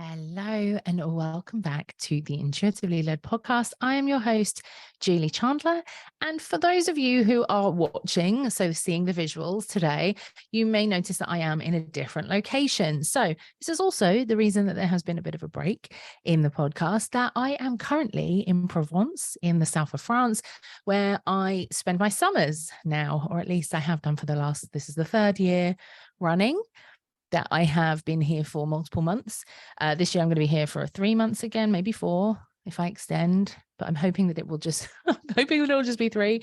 Hello and welcome back to the Intuitively Led podcast. I am your host, Julie Chandler. And for those of you who are watching, so seeing the visuals today, you may notice that I am in a different location. So this is also the reason that there has been a bit of a break in the podcast, that I am currently in Provence in the south of France, where I spend my summers now, or at least I have done for this is the third year running that I have been here for multiple months. This year I'm going to be here for 3 months again, maybe 4 if I extend, but I'm hoping that it will just, I'm hoping that it will just be 3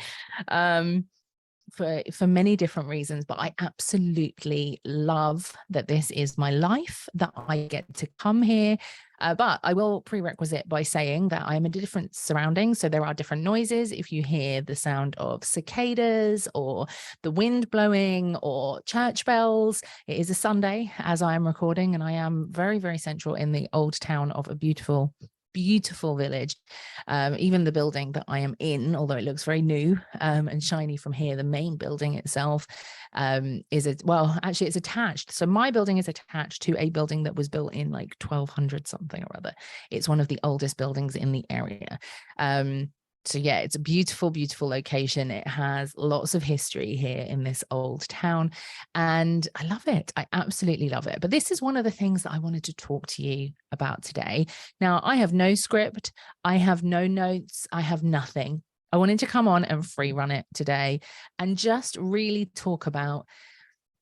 for many different reasons. But I absolutely love that this is my life, that I get to come here. But I will prerequisite by saying that I'm in different surroundings. So there are different noises. If you hear the sound of cicadas or the wind blowing or church bells, it is a Sunday as I am recording, and I am very, very central in the old town of a beautiful village. Even the building that I am in, although it looks very new and shiny from here, the main building itself it's attached. So my building is attached to a building that was built in like 1200 something or other. It's one of the oldest buildings in the area. So yeah, it's a beautiful, beautiful location. It has lots of history here in this old town, and I love it. I absolutely love it. But this is one of the things that I wanted to talk to you about today. Now, I have no script. I have no notes. I have nothing. I wanted to come on and free run it today and just really talk about,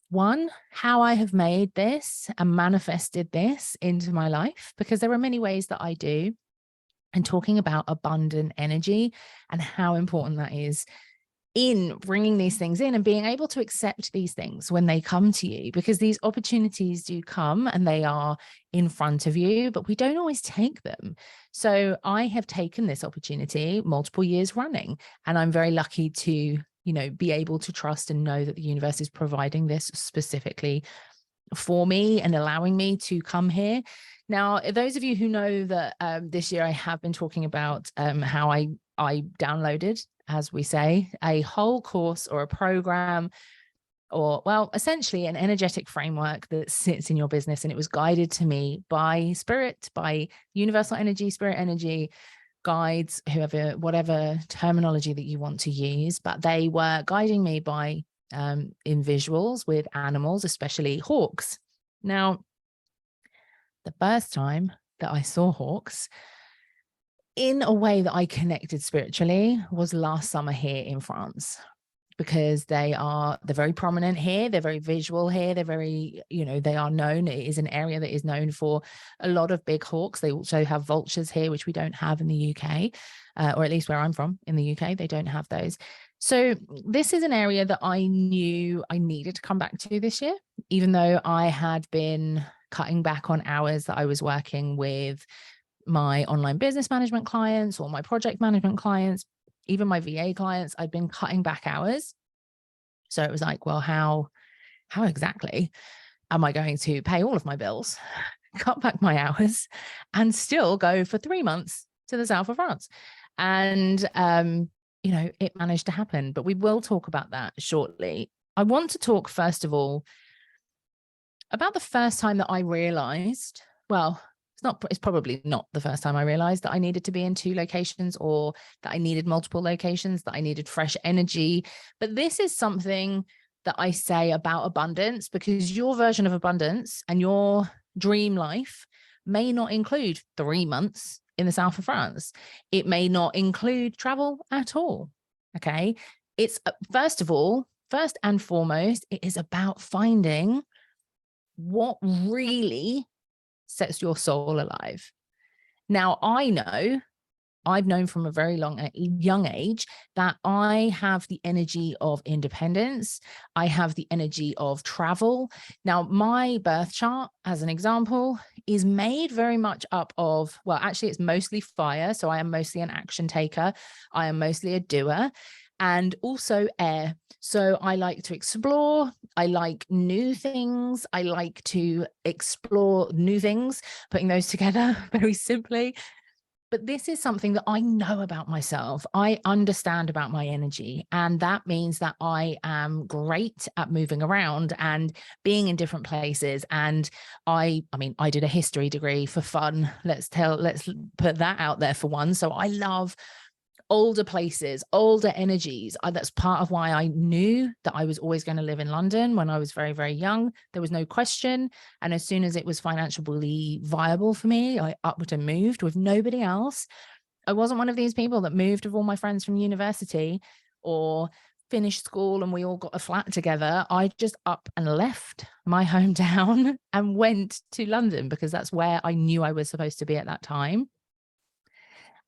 one, how I have made this and manifested this into my life, because there are many ways that I do, and talking about abundant energy and how important that is in bringing these things in and being able to accept these things when they come to you, because these opportunities do come and they are in front of you, but we don't always take them. So I have taken this opportunity multiple years running, and I'm very lucky to, be able to trust and know that the universe is providing this specifically for me and allowing me to come here. Now, those of you who know that this year I have been talking about how I downloaded, as we say, a whole course or a program, or, well, essentially an energetic framework that sits in your business. And it was guided to me by spirit, by universal energy, spirit energy, guides, whoever, whatever terminology that you want to use. But they were guiding me by in visuals with animals, especially hawks. Now, the first time that I saw hawks in a way that I connected spiritually was last summer here in France, because they're very prominent here. They're very visual here. They're very, they are known. It is an area that is known for a lot of big hawks. They also have vultures here, which we don't have in the UK, or at least where I'm from in the UK, they don't have those. So this is an area that I knew I needed to come back to this year, even though I had been cutting back on hours that I was working with my online business management clients or my project management clients, even my VA clients. I'd been cutting back hours. So it was like, well, how exactly am I going to pay all of my bills, cut back my hours, and still go for 3 months to the south of France? And, it managed to happen, but we will talk about that shortly. I want to talk, first of all, about the first time that I realized, well, it's probably not the first time I realized that I needed to be in 2 locations, or that I needed multiple locations, that I needed fresh energy. But this is something that I say about abundance, because your version of abundance and your dream life may not include 3 months in the south of France. It may not include travel at all. Okay. It's first and foremost, it is about finding what really sets your soul alive. Now, I've known from a very young age that I have the energy of independence. I have the energy of travel. Now, my birth chart, as an example, is made very much up of, well, actually, it's mostly fire. So I am mostly an action taker. I am mostly a doer, and also air. So I like to explore. I like new things. I like to explore new things, putting those together very simply. But this is something that I know about myself. I understand about my energy. And that means that I am great at moving around and being in different places. And I mean, I did a history degree for fun. Let's put that out there for one. So I love older places, older energies. That's part of why I knew that I was always going to live in London when I was very, very young. There was no question. And as soon as it was financially viable for me, I upped and moved with nobody else. I wasn't one of these people that moved with all my friends from university or finished school and we all got a flat together. I just up and left my hometown and went to London because that's where I knew I was supposed to be at that time.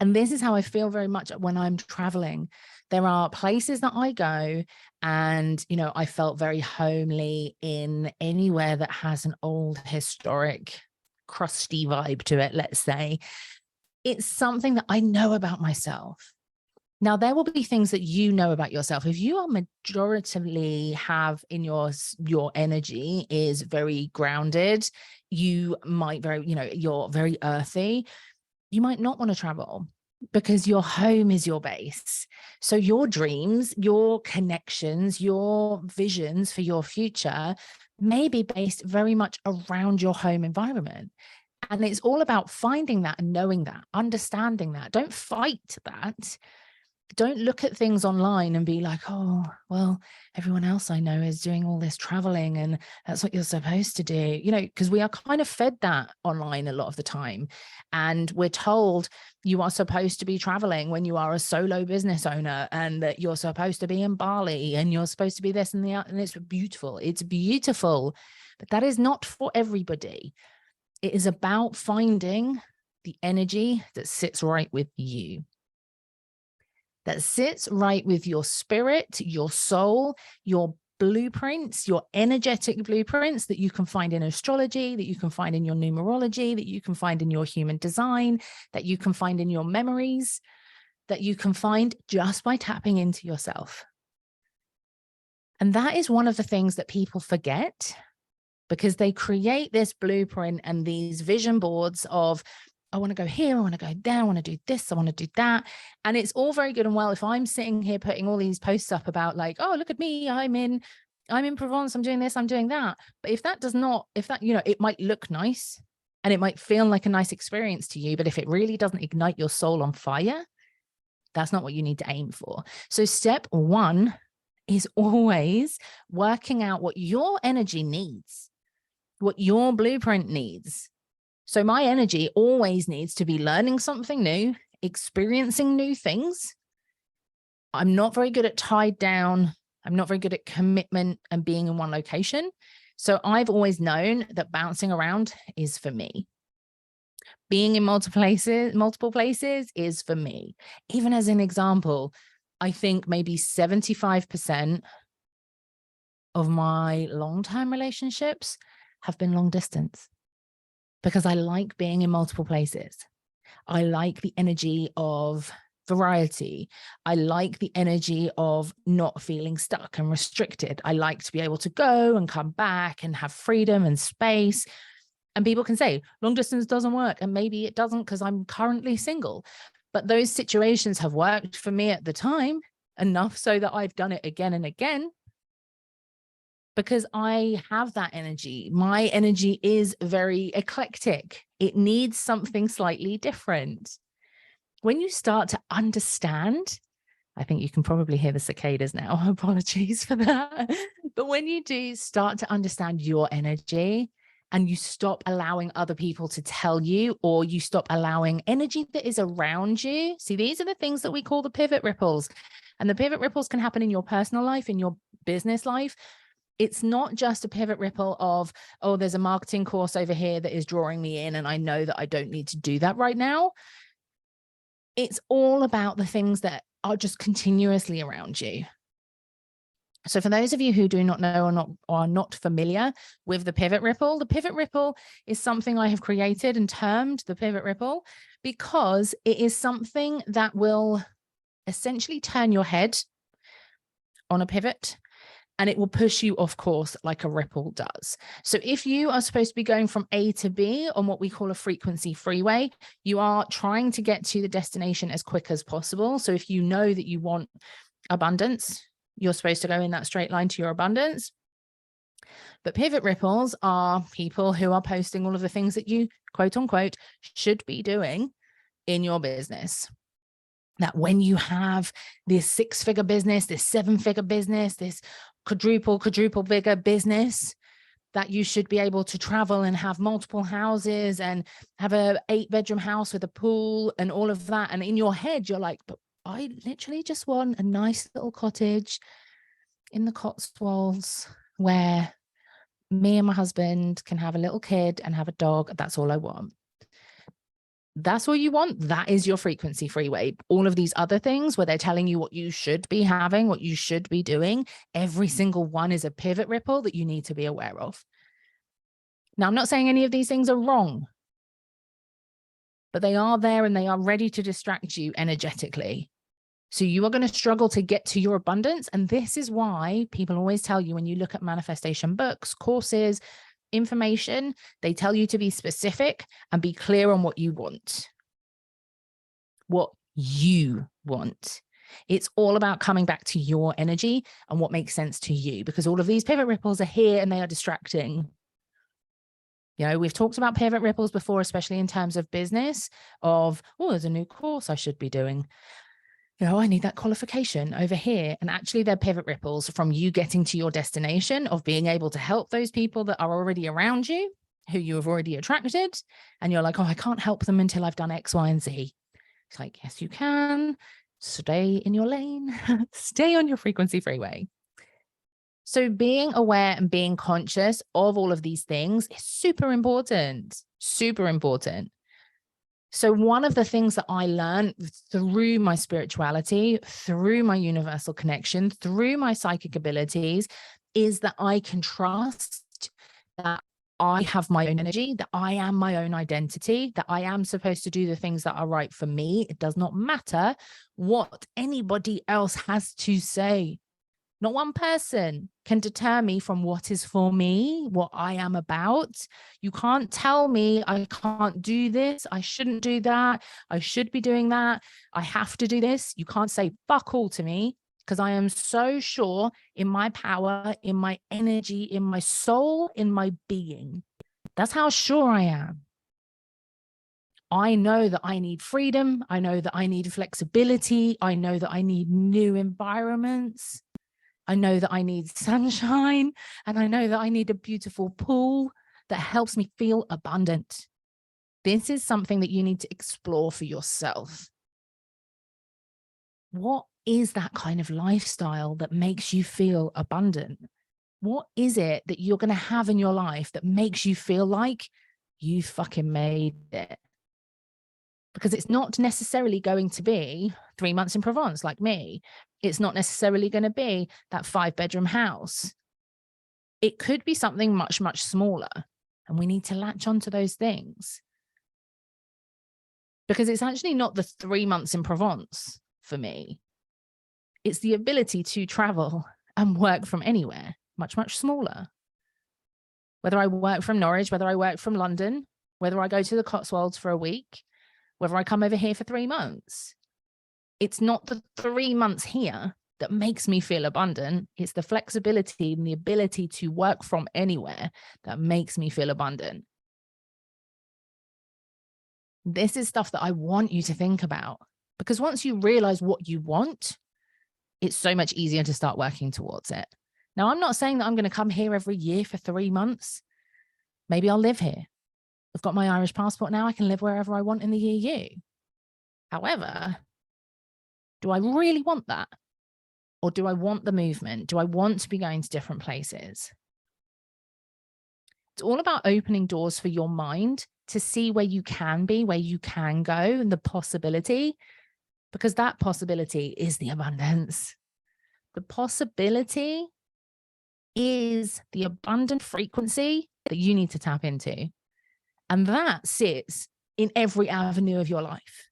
And this is how I feel very much when I'm traveling. There are places that I go and, you know, I felt very homely in anywhere that has an old historic crusty vibe to it, let's say. It's something that I know about myself. Now, there will be things that you know about yourself. If you are majoritively have in your energy is very grounded, you might you're very earthy, you might not want to travel because your home is your base. So your dreams, your connections, your visions for your future may be based very much around your home environment. And it's all about finding that and knowing that, understanding that. Don't fight that. Don't look at things online and be like, oh, well, everyone else I know is doing all this traveling and that's what you're supposed to do, you know, because we are kind of fed that online a lot of the time. And we're told you are supposed to be traveling when you are a solo business owner and that you're supposed to be in Bali and you're supposed to be this and that. And it's beautiful. It's beautiful. But that is not for everybody. It is about finding the energy that sits right with you, that sits right with your spirit, your soul, your blueprints, your energetic blueprints that you can find in astrology, that you can find in your numerology, that you can find in your human design, that you can find in your memories, that you can find just by tapping into yourself. And that is one of the things that people forget because they create this blueprint and these vision boards of, I want to go here, I want to go there, I want to do this, I want to do that. And it's all very good and well if I'm sitting here putting all these posts up about like, oh, look at me, I'm in Provence, I'm doing this, I'm doing that. But if that, you know, it might look nice and it might feel like a nice experience to you, but if it really doesn't ignite your soul on fire, that's not what you need to aim for. So step one is always working out what your energy needs, what your blueprint needs. So my energy always needs to be learning something new, experiencing new things. I'm not very good at tied down. I'm not very good at commitment and being in one location. So I've always known that bouncing around is for me. Being in multiple places is for me. Even as an example, I think maybe 75% of my long-term relationships have been long distance, because I like being in multiple places. I like the energy of variety. I like the energy of not feeling stuck and restricted. I like to be able to go and come back and have freedom and space. And people can say long distance doesn't work. And maybe it doesn't because I'm currently single. But those situations have worked for me at the time enough so that I've done it again and again. Because I have that energy. My energy is very eclectic. It needs something slightly different. When you start to understand, I think you can probably hear the cicadas now. Apologies for that. But when you do start to understand your energy and you stop allowing other people to tell you, or you stop allowing energy that is around you. See, these are the things that we call the pivot ripples. And the pivot ripples can happen in your personal life, in your business life. It's not just a pivot ripple of, oh, there's a marketing course over here that is drawing me in and I know that I don't need to do that right now. It's all about the things that are just continuously around you. So for those of you who do not know or are not familiar with the pivot ripple is something I have created and termed the pivot ripple because it is something that will essentially turn your head on a pivot and it will push you off course like a ripple does. So if you are supposed to be going from A to B on what we call a frequency freeway, you are trying to get to the destination as quick as possible. So if you know that you want abundance, you're supposed to go in that straight line to your abundance. But pivot ripples are people who are posting all of the things that you, quote unquote, should be doing in your business. That when you have this 6-figure business, this 7-figure business, this quadruple bigger business, that you should be able to travel and have multiple houses and have a 8-bedroom house with a pool and all of that. And in your head, you're like, but I literally just want a nice little cottage in the Cotswolds where me and my husband can have a little kid and have a dog. That's all I want. That's all you want. That is your frequency freeway. All of these other things where they're telling you what you should be having, what you should be doing, every single one is a pivot ripple that you need to be aware of. Now, I'm not saying any of these things are wrong, but they are there and they are ready to distract you energetically. So you are going to struggle to get to your abundance. And this is why people always tell you when you look at manifestation books, courses, information, they tell you to be specific and be clear on what you want. What you want. It's all about coming back to your energy and what makes sense to you, because all of these pivot ripples are here and they are distracting. You know, we've talked about pivot ripples before, especially in terms of business, of, oh, there's a new course I should be doing. You know, I need that qualification over here. And actually they're pivot ripples from you getting to your destination of being able to help those people that are already around you, who you have already attracted. And you're like, oh, I can't help them until I've done X, Y, and Z. It's like, yes, you can. Stay in your lane. Stay on your frequency freeway. So being aware and being conscious of all of these things is super important, super important. So one of the things that I learned through my spirituality, through my universal connection, through my psychic abilities, is that I can trust that I have my own energy, that I am my own identity, that I am supposed to do the things that are right for me. It does not matter what anybody else has to say. Not one person can deter me from what is for me, what I am about. You can't tell me I can't do this, I shouldn't do that, I should be doing that, I have to do this. You can't say fuck all to me, because I am so sure in my power, in my energy, in my soul, in my being. That's how sure I am. I know that I need freedom. I know that I need flexibility. I know that I need new environments. I know that I need sunshine, and I know that I need a beautiful pool that helps me feel abundant. This is something that you need to explore for yourself. What is that kind of lifestyle that makes you feel abundant? What is it that you're going to have in your life that makes you feel like you fucking made it? Because it's not necessarily going to be 3 months in Provence like me. It's not necessarily going to be that 5-bedroom house. It could be something much, much smaller. And we need to latch onto those things. Because it's actually not the 3 months in Provence for me. It's the ability to travel and work from anywhere, much, much smaller. Whether I work from Norwich, whether I work from London, whether I go to the Cotswolds for a week, whether I come over here for 3 months. It's not the 3 months here that makes me feel abundant. It's the flexibility and the ability to work from anywhere that makes me feel abundant. This is stuff that I want you to think about, because once you realize what you want, it's so much easier to start working towards it. Now, I'm not saying that I'm going to come here every year for 3 months. Maybe I'll live here. I've got my Irish passport now. I can live wherever I want in the EU. However, do I really want that? Or do I want the movement? Do I want to be going to different places? It's all about opening doors for your mind to see where you can be, where you can go, and the possibility, because that possibility is the abundance. The possibility is the abundant frequency that you need to tap into. And that sits in every avenue of your life.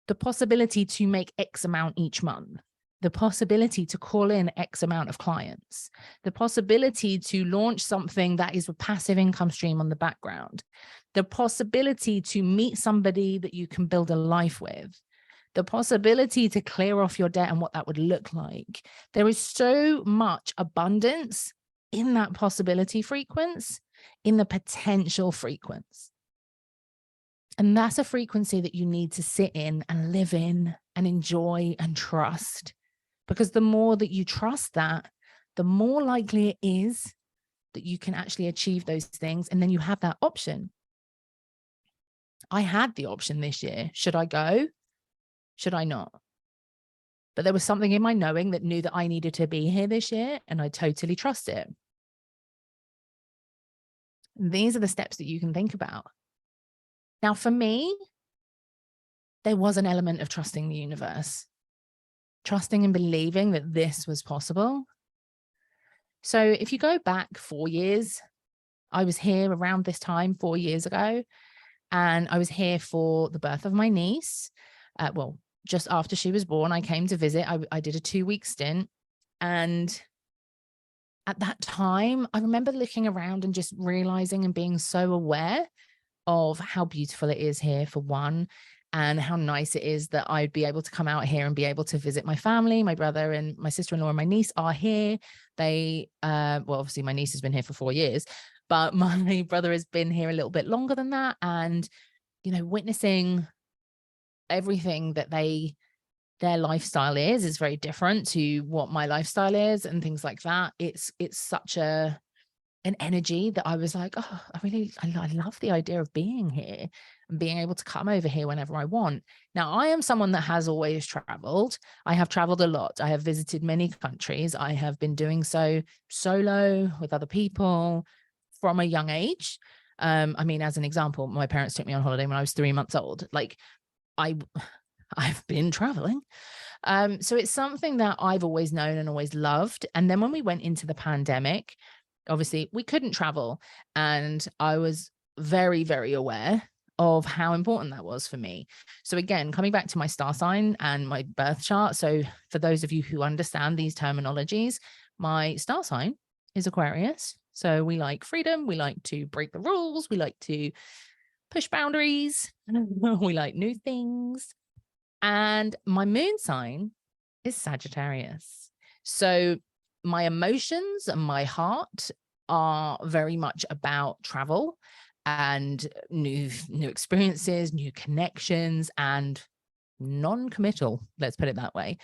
The possibility to make X amount each month, the possibility to call in X amount of clients, the possibility to launch something that is a passive income stream on the background, the possibility to meet somebody that you can build a life with, the possibility to clear off your debt and what that would look like. There is so much abundance in that possibility frequency, in the potential frequency. And that's a frequency that you need to sit in and live in and enjoy and trust. Because the more that you trust that, the more likely it is that you can actually achieve those things. And then you have that option. I had the option this year. Should I go? Should I not? But there was something in my knowing that knew that I needed to be here this year, and I totally trust it. These are the steps that you can think about. Now, for me, there was an element of trusting the universe, trusting and believing that this was possible. So if you go back 4 years, I was here around this time 4 years ago, and I was here for the birth of my niece. Well, just after she was born, I came to visit. I did a 2-week stint. And at that time, I remember looking around and just realizing and being so aware of how beautiful it is here, for one, and how nice it is that I'd be able to come out here and be able to visit my family. My brother and my sister-in-law and my niece are here. They, well, obviously my niece has been here for 4 years, but my brother has been here a little bit longer than that. And, you know, witnessing everything that their lifestyle is very different to what my lifestyle is and things like that. It's such an energy that I was like, oh, I love the idea of being here and being able to come over here whenever I want. Now, I am someone that has always traveled. I have traveled a lot. I have visited many countries. I have been doing so solo with other people from a young age. I mean, as an example, my parents took me on holiday when I was 3 months old. Like, I've been traveling. So it's something that I've always known and always loved. And then when we went into the pandemic, obviously we couldn't travel. And I was very, very aware of how important that was for me. So again, coming back to my star sign and my birth chart. So for those of you who understand these terminologies, my star sign is Aquarius. So we like freedom. We like to break the rules. We like to push boundaries. We like new things. And my moon sign is Sagittarius. So my emotions and my heart are very much about travel and new experiences, new connections, and non-committal, let's put it that way.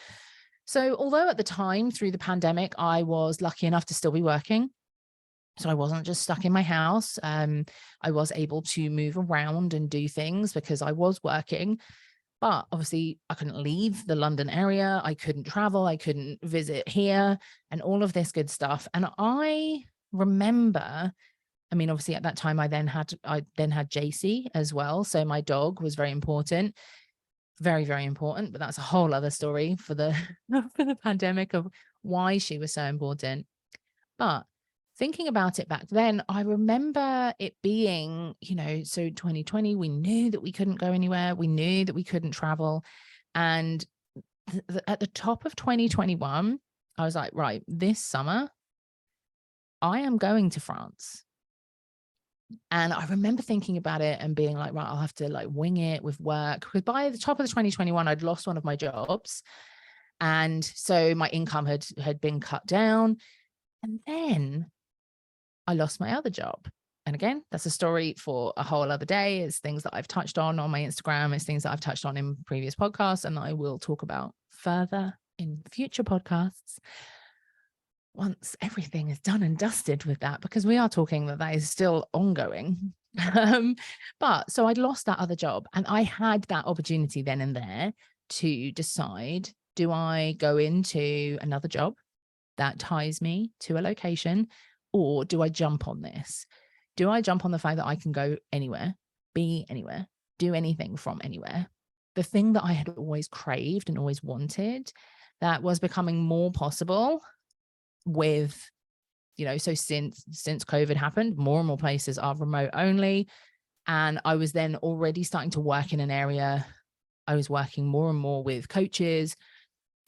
So although at the time through the pandemic, I was lucky enough to still be working, so I wasn't just stuck in my house. I was able to move around and do things because I was working. But obviously I couldn't leave the London area. I couldn't travel. I couldn't visit here and all of this good stuff. And I remember, I mean, obviously at that time I then had JC as well. So my dog was very important, very, very important, but that's a whole other story for the, for the pandemic of why she was so important. But thinking about it back then, I remember it being, you know, so 2020, we knew that we couldn't go anywhere. We knew that we couldn't travel. And at the top of 2021, I was like, right, this summer, I am going to France. And I remember thinking about it and being like, right, I'll have to like wing it with work. Because by the top of the 2021, I'd lost one of my jobs. And so my income had been cut down. And then I lost my other job. And again, that's a story for a whole other day. It's things that I've touched on my Instagram. It's things that I've touched on in previous podcasts, and I will talk about further in future podcasts once everything is done and dusted with that, because we are talking that is still ongoing. But so I'd lost that other job, and I had that opportunity then and there to decide, do I go into another job that ties me to a location, or do I jump on this? Do I jump on the fact that I can go anywhere, be anywhere, do anything from anywhere? The thing that I had always craved and always wanted, that was becoming more possible with, you know, so since COVID happened, more and more places are remote only. And I was then already starting to work in an area. I was working more and more with coaches,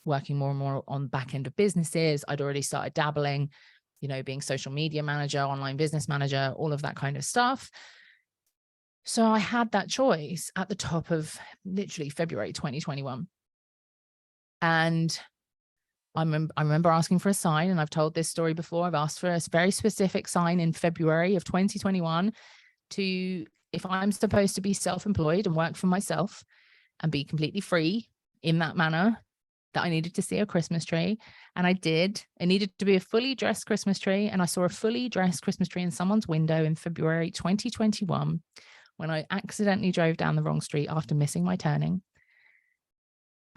working more and more on back end of businesses. I'd already started dabbling, you know, being social media manager, online business manager, all of that kind of stuff. So I had that choice at the top of literally February 2021. And I remember asking for a sign, and I've told this story before. I've asked for a very specific sign in February of 2021 to, if I'm supposed to be self-employed and work for myself and be completely free in that manner, that I needed to see a Christmas tree. And I did. It needed to be a fully dressed Christmas tree. And I saw a fully dressed Christmas tree in someone's window in February 2021 when I accidentally drove down the wrong street after missing my turning.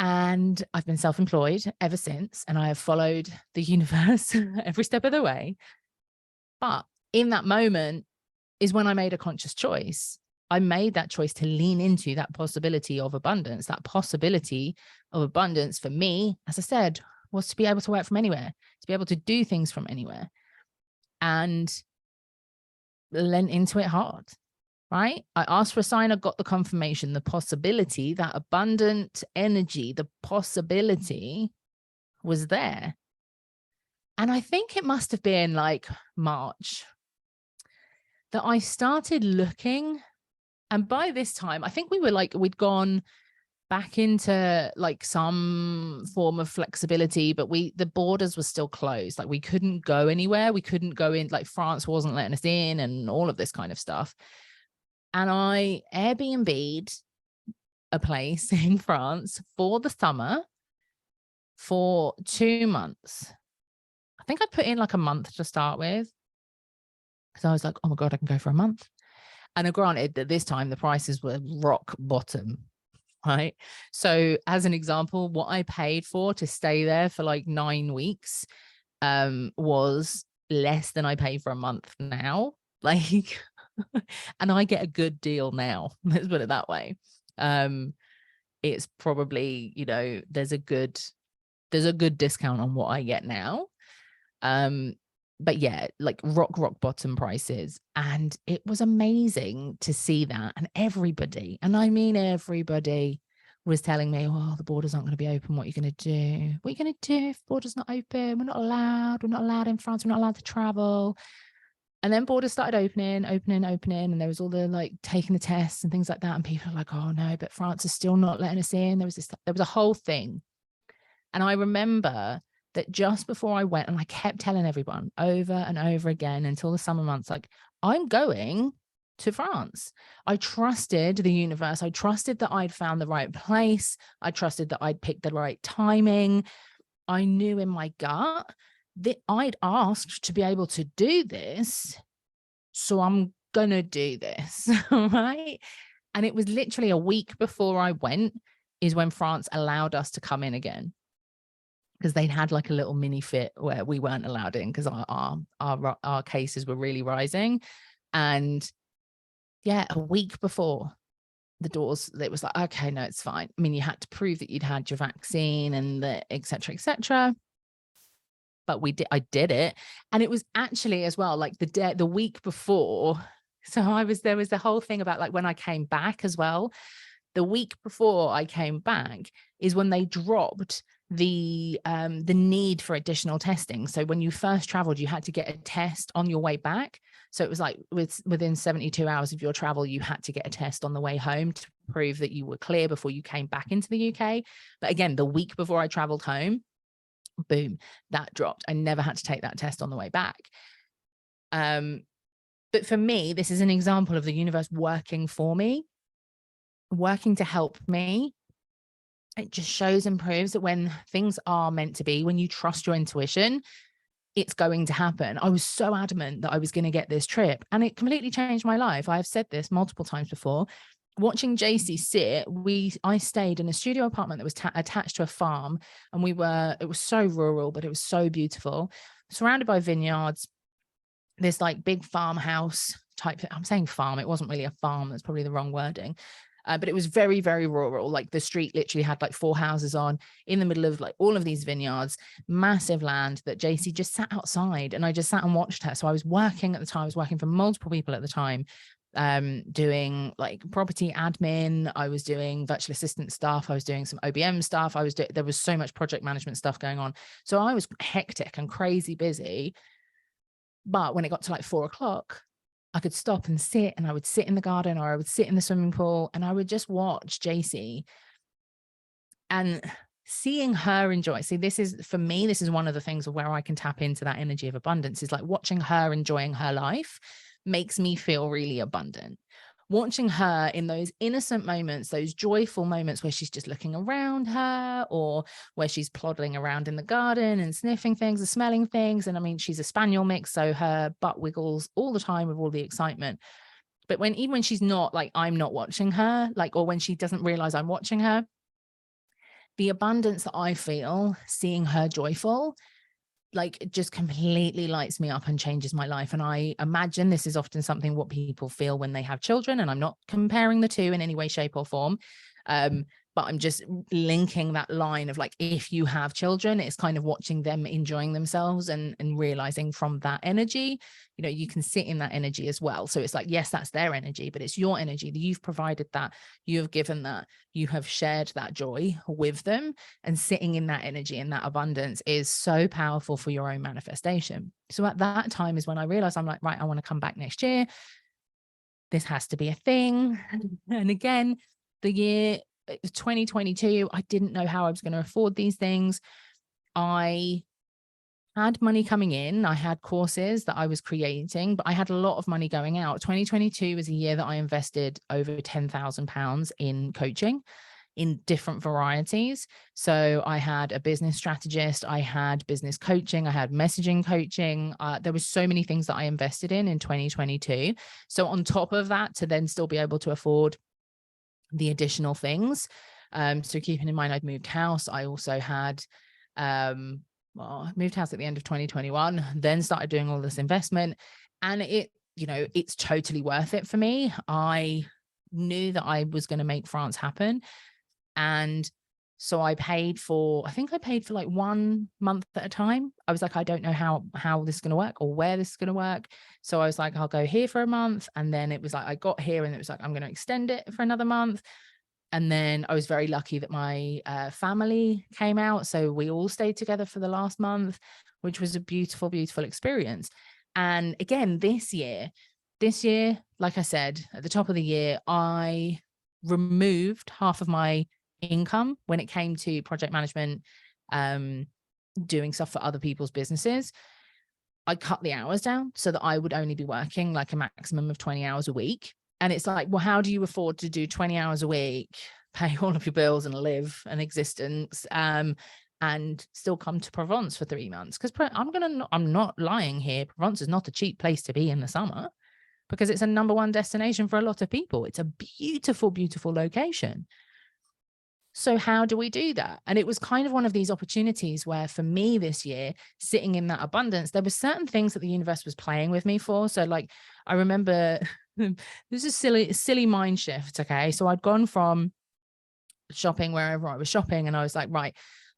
And I've been self-employed ever since, and I have followed the universe every step of the way. But in that moment is when I made a conscious choice. I made that choice to lean into that possibility of abundance. That possibility of abundance for me, as I said, was to be able to work from anywhere, to be able to do things from anywhere, and lent into it hard. Right? I asked for a sign, I got the confirmation, the possibility, that abundant energy, the possibility was there. And I think it must have been like March that I started looking. And by this time, I think we were like, we'd gone back into like some form of flexibility, but the borders were still closed. Like we couldn't go anywhere. We couldn't go in, like France wasn't letting us in and all of this kind of stuff. And I Airbnb'd a place in France for the summer for 2 months. I think I put in like a month to start with, because I was like, oh my God, I can go for a month. And granted that this time the prices were rock bottom, right? So as an example, what I paid for to stay there for like 9 weeks was less than I pay for a month now. Like, and I get a good deal now. Let's put it that way. It's probably, you know, there's a good discount on what I get now. But yeah, like rock bottom prices. And it was amazing to see that. And everybody, and I mean everybody, was telling me, oh, the borders aren't going to be open. What are you going to do? What are you going to do if the borders not open? We're not allowed. We're not allowed in France. We're not allowed to travel. And then borders started opening, and there was all the like taking the tests and things like that. And people are like, oh no, but France is still not letting us in. There was a whole thing. And I remember that just before I went, and I kept telling everyone over and over again until the summer months, like, I'm going to France. I trusted the universe. I trusted that I'd found the right place. I trusted that I'd picked the right timing. I knew in my gut that I'd asked to be able to do this, so I'm gonna do this, right? And it was literally a week before I went is when France allowed us to come in again, because they'd had like a little mini fit where we weren't allowed in because our cases were really rising. And yeah, a week before the doors, it was like, okay, no, it's fine. I mean, you had to prove that you'd had your vaccine and the et cetera, et cetera. But I did it. And it was actually as well, like the week before. So there was the whole thing about like when I came back as well. The week before I came back is when they dropped the need for additional testing. So when you first traveled, you had to get a test on your way back. So it was like within 72 hours of your travel, you had to get a test on the way home to prove that you were clear before you came back into the UK. But again, the week before I traveled home, boom, that dropped. I never had to take that test on the way back. But for me, this is an example of the universe working for me, working to help me. It just shows and proves that when things are meant to be, when you trust your intuition, it's going to happen. I was so adamant that I was going to get this trip, and it completely changed my life. I've said this multiple times before. Watching JC sit, I stayed in a studio apartment that was attached to a farm, and it was so rural, but it was so beautiful, surrounded by vineyards, this like big farmhouse type. I'm saying farm, it wasn't really a farm, that's probably the wrong wording. But it was very, very rural. Like the street literally had like 4 houses on in the middle of like all of these vineyards, massive land that JC just sat outside, and I just sat and watched her. So I was working at the time, I was working for multiple people at the time. doing like property admin. I was doing virtual assistant stuff. I was doing some OBM stuff. There was so much project management stuff going on. So I was hectic and crazy busy. But when it got to like 4 o'clock, I could stop and sit, and I would sit in the garden, or I would sit in the swimming pool, and I would just watch JC. And seeing her enjoy, see, this is, for me, this is one of the things where I can tap into that energy of abundance, is like watching her enjoying her life makes me feel really abundant. Watching her in those innocent moments, those joyful moments where she's just looking around her, or where she's plodding around in the garden and sniffing things and smelling things. And I mean, she's a spaniel mix, so her butt wiggles all the time with all the excitement. But even when she's not, like, I'm not watching her, like, or when she doesn't realize I'm watching her, the abundance that I feel seeing her joyful, like, it just completely lights me up and changes my life. And I imagine this is often something what people feel when they have children. And I'm not comparing the two in any way, shape, or form. But I'm just linking that line of, like, if you have children, it's kind of watching them enjoying themselves and realizing from that energy, you know, you can sit in that energy as well. So it's like, yes, that's their energy, but it's your energy that you've provided, that you have given, that you have shared that joy with them, and sitting in that energy and that abundance is so powerful for your own manifestation. So at that time is when I realized, I'm like, right, I want to come back next year. This has to be a thing. And again, the year 2022, I didn't know how I was going to afford these things. I had money coming in. I had courses that I was creating, but I had a lot of money going out. 2022 was a year that I invested over £10,000 in coaching in different varieties. So I had a business strategist, I had business coaching, I had messaging coaching. There was so many things that I invested in 2022. So on top of that, to then still be able to afford the additional things. So keeping in mind, I'd moved house. I also had, I moved house at the end of 2021, then started doing all this investment, and it's totally worth it for me. I knew that I was going to make France happen. And so I think I paid for like 1 month at a time. I was like, I don't know how this is going to work or where this is going to work. So I was like, I'll go here for a month. And then it was like, I got here and it was like, I'm going to extend it for another month. And then I was very lucky that my family came out. So we all stayed together for the last month, which was a beautiful, beautiful experience. And again, this year, like I said, at the top of the year, I removed half of my income when it came to project management, doing stuff for other people's businesses. I cut the hours down so that I would only be working like a maximum of 20 hours a week. And it's like, well, how do you afford to do 20 hours a week, pay all of your bills and live an existence, and still come to Provence for 3 months? Because I'm not lying here. Provence is not a cheap place to be in the summer, because it's a number one destination for a lot of people. It's a beautiful, beautiful location. So how do we do that? And it was kind of one of these opportunities where, for me this year, sitting in that abundance, there were certain things that the universe was playing with me for. So like, I remember this is silly mind shift. Okay. So I'd gone from shopping wherever I was shopping, and I was like, right,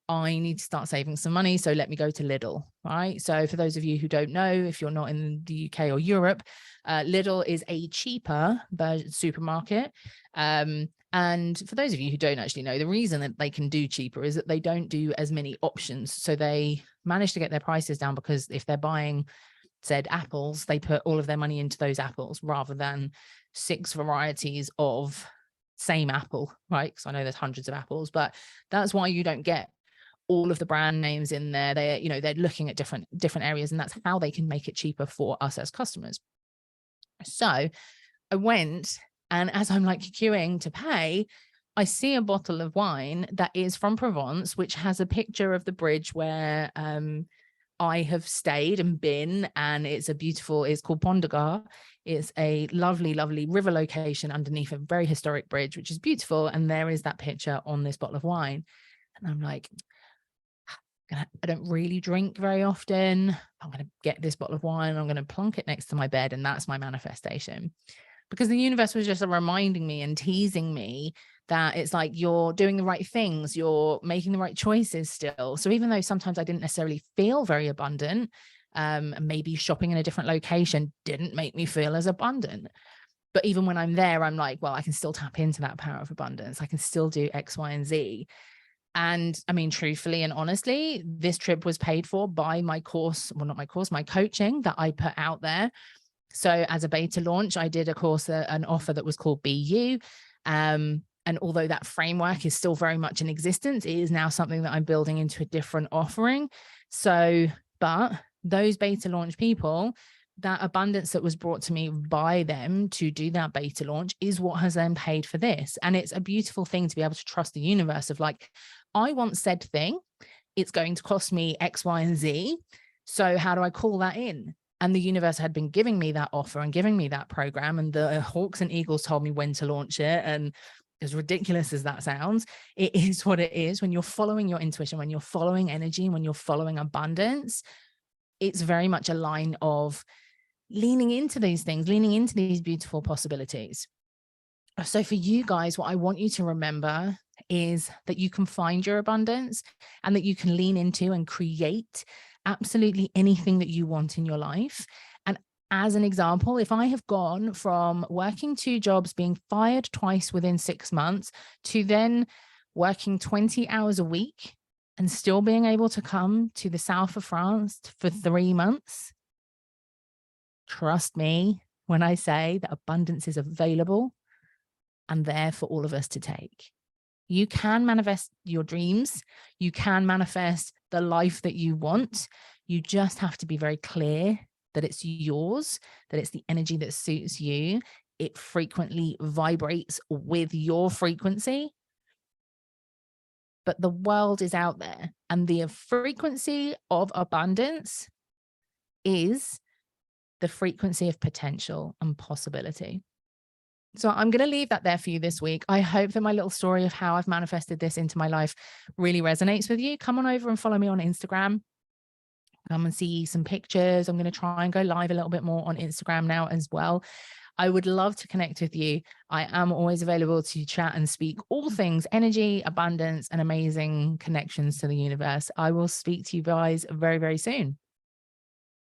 I need to start saving some money. So let me go to Lidl, right? So for those of you who don't know, if you're not in the UK or Europe, Lidl is a cheaper supermarket. And for those of you who don't actually know, the reason that they can do cheaper is that they don't do as many options. So they manage to get their prices down, because if they're buying said apples, they put all of their money into those apples rather than 6 varieties of same apple, right? Because I know there's hundreds of apples, but that's why you don't get all of the brand names in there. They're looking at different areas, and that's how they can make it cheaper for us as customers. So I went, and as I'm like queuing to pay, I see a bottle of wine that is from Provence, which has a picture of the bridge where I have stayed and been, and it's called Pont de Gare. It's a lovely, lovely river location underneath a very historic bridge, which is beautiful. And there is that picture on this bottle of wine. And I'm like, I don't really drink very often. I'm going to get this bottle of wine. I'm going to plonk it next to my bed. And that's my manifestation. Because the universe was just reminding me and teasing me that it's like, you're doing the right things, you're making the right choices still. So even though sometimes I didn't necessarily feel very abundant, maybe shopping in a different location didn't make me feel as abundant, But even when I'm there, I'm like, well, I can still tap into that power of abundance. I can still do X, Y, and Z. And I mean, truthfully and honestly, this trip was paid for by my course, well, not my course, my coaching that I put out there. So as a beta launch, I did a course, an offer that was called BU. And although that framework is still very much in existence, it is now something that I'm building into a different offering. So, but those beta launch people, that abundance that was brought to me by them to do that beta launch is what has then paid for this. And it's a beautiful thing to be able to trust the universe of like, I want said thing. It's going to cost me X, Y, and Z. So how do I call that in? And the universe had been giving me that offer and giving me that program. And the Hawks and Eagles told me when to launch it. And as ridiculous as that sounds, it is what it is. When you're following your intuition, when you're following energy, when you're following abundance, it's very much a line of leaning into these things, leaning into these beautiful possibilities. So for you guys, what I want you to remember is that you can find your abundance and that you can lean into and create absolutely anything that you want in your life. And as an example, if I have gone from working 2 jobs, being fired twice within 6 months, to then working 20 hours a week and still being able to come to the south of France for 3 months, trust me when I say that abundance is available and there for all of us to take. You can manifest your dreams. You can manifest the life that you want. You just have to be very clear that it's yours, that it's the energy that suits you. It frequently vibrates with your frequency. But the world is out there, and the frequency of abundance is the frequency of potential and possibility. So I'm going to leave that there for you this week. I hope that my little story of how I've manifested this into my life really resonates with you. Come on over and follow me on Instagram. Come and see some pictures. I'm going to try and go live a little bit more on Instagram now as well. I would love to connect with you. I am always available to chat and speak all things energy, abundance, and amazing connections to the universe. I will speak to you guys very, very soon.